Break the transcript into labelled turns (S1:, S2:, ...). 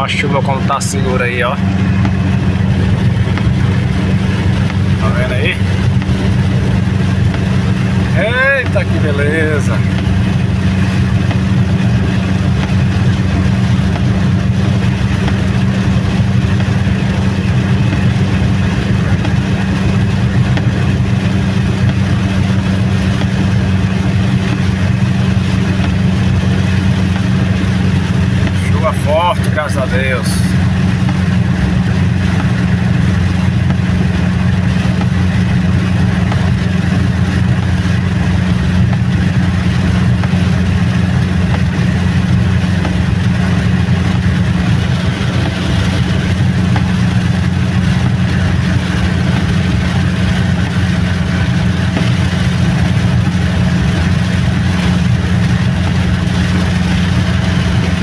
S1: a chuva como tá segura aí, ó. Tá vendo aí? Eita, que beleza! Chuva forte, graças a Deus.